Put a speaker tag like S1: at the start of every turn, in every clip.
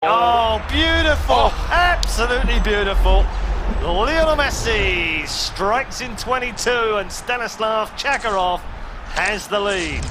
S1: Oh, beautiful! Absolutely beautiful. Lionel Messi strikes in 22 and Stanislav Chakarov has the lead.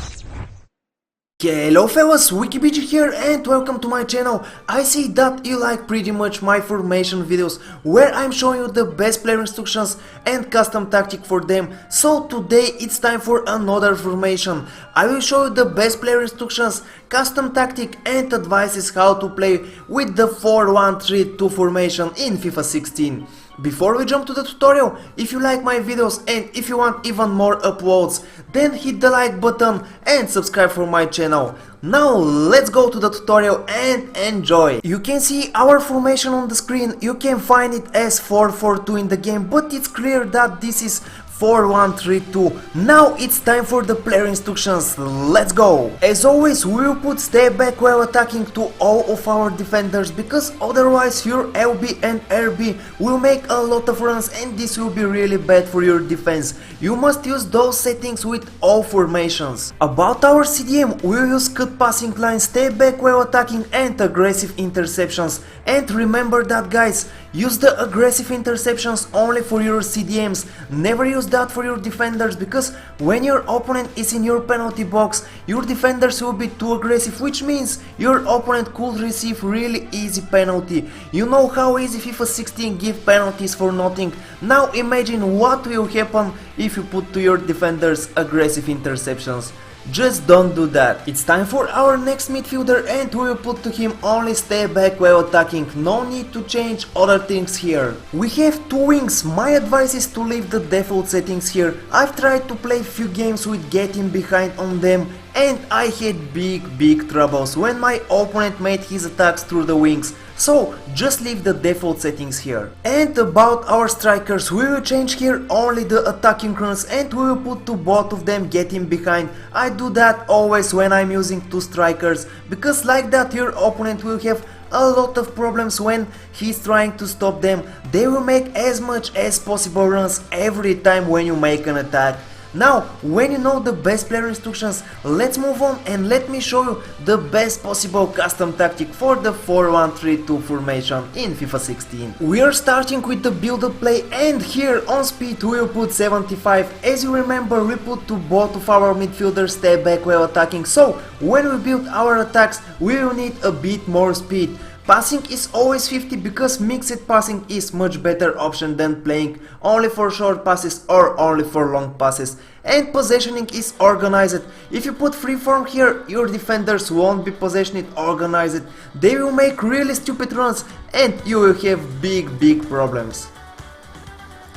S2: Hello fellas, WikiBG here and welcome to my channel. I see that you like pretty much my formation videos where I'm showing you the best player instructions and custom tactic for them. So today it's time for another formation. I will show you the best player instructions, custom tactic and advices how to play with the 4-1-3-2 formation in FIFA 16. Before we jump to the tutorial, if you like my videos and if you want even more uploads, then hit the like button and subscribe for my channel. Now let's go to the tutorial and enjoy. You can see our formation on the screen. You can find it as 4-4-2 in the game, but it's clear that this is 4-1-3-2. Now it's time for the player instructions. Let's go! As always, we will put step back while attacking to all of our defenders, because otherwise your LB and RB will make a lot of runs and this will be really bad for your defense. You must use those settings with all formations. About our CDM, we will use cut passing line, step back while attacking and aggressive interceptions. And remember that, guys, use the aggressive interceptions only for your CDMs. Never use that for your defenders, because when your opponent is in your penalty box, your defenders will be too aggressive, which means your opponent could receive really easy penalty. You know how easy FIFA 16 give penalties for nothing. Now imagine what will happen if you put to your defenders aggressive interceptions. Just don't do that. It's time for our next midfielder and we will put to him only stay back while attacking. No need to change other things here. We have two wings. My advice is to leave the default settings here. I've tried to play few games with getting behind on them and I had big troubles when my opponent made his attacks through the wings. So just leave the default settings here. And about our strikers, we will change here only the attacking runs and we will put to both of them getting behind. I do that always when I'm using two strikers, because like that your opponent will have a lot of problems when he's trying to stop them. They will make as much as possible runs every time when you make an attack. Now, when you know the best player instructions, let's move on and let me show you the best possible custom tactic for the 4-1-3-2 formation in FIFA 16. We are starting with the build-up play and here on speed we will put 75. As you remember, we put to both of our midfielders step back while attacking, so when we build our attacks we will need a bit more speed. Passing is always 50 because mixed passing is much better option than playing only for short passes or only for long passes. And positioning is organized. If you put freeform here, your defenders won't be positioned organized. They will make really stupid runs and you will have big problems.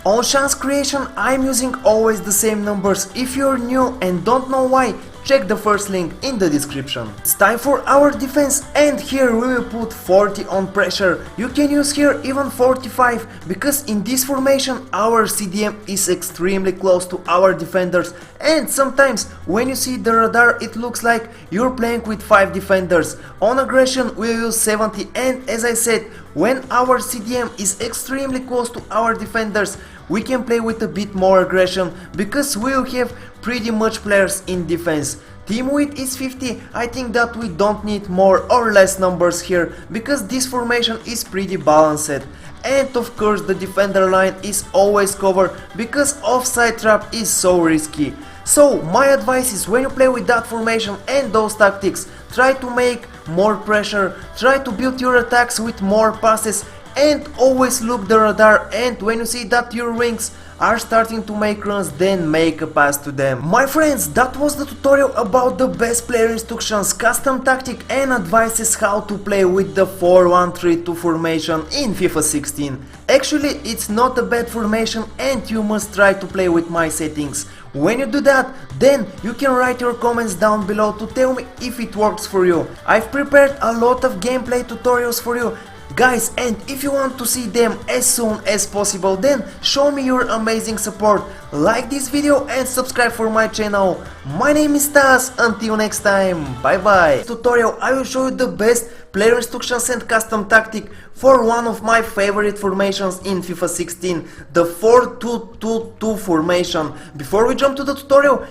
S2: On chance creation, I'm using always the same numbers. If you're new and don't know why, check the first link in the description. It's time for our defense and here we will put 40 on pressure. You can use here even 45 because in this formation our CDM is extremely close to our defenders and sometimes when you see the radar it looks like you're playing with 5 defenders. On aggression we will use 70 and as I said, when our CDM is extremely close to our defenders we can play with a bit more aggression because we will have pretty much players in defense. Team width is 50, I think that we don't need more or less numbers here because this formation is pretty balanced. And of course the defender line is always covered because offside trap is so risky. So my advice is when you play with that formation and those tactics, try to make more pressure, try to build your attacks with more passes and always look the radar, and when you see that your wings are starting to make runs, then make a pass to them. My friends, that was the tutorial about the best player instructions, custom tactic and advices how to play with the 4-1-3-2 formation in FIFA 16. Actually, it's not a bad formation and you must try to play with my settings. When you do that, then you can write your comments down below to tell me if it works for you. I've prepared a lot of gameplay tutorials for you, guys, and if you want to see them as soon as possible, then show me your amazing support. Like this video and subscribe for my channel. My name is Tas, until next time, bye bye. Tutorial I will show you the best player instructions and custom tactic for one of my favorite formations in FIFA 16, the 4-2-2-2 formation. Before we jump to the tutorial,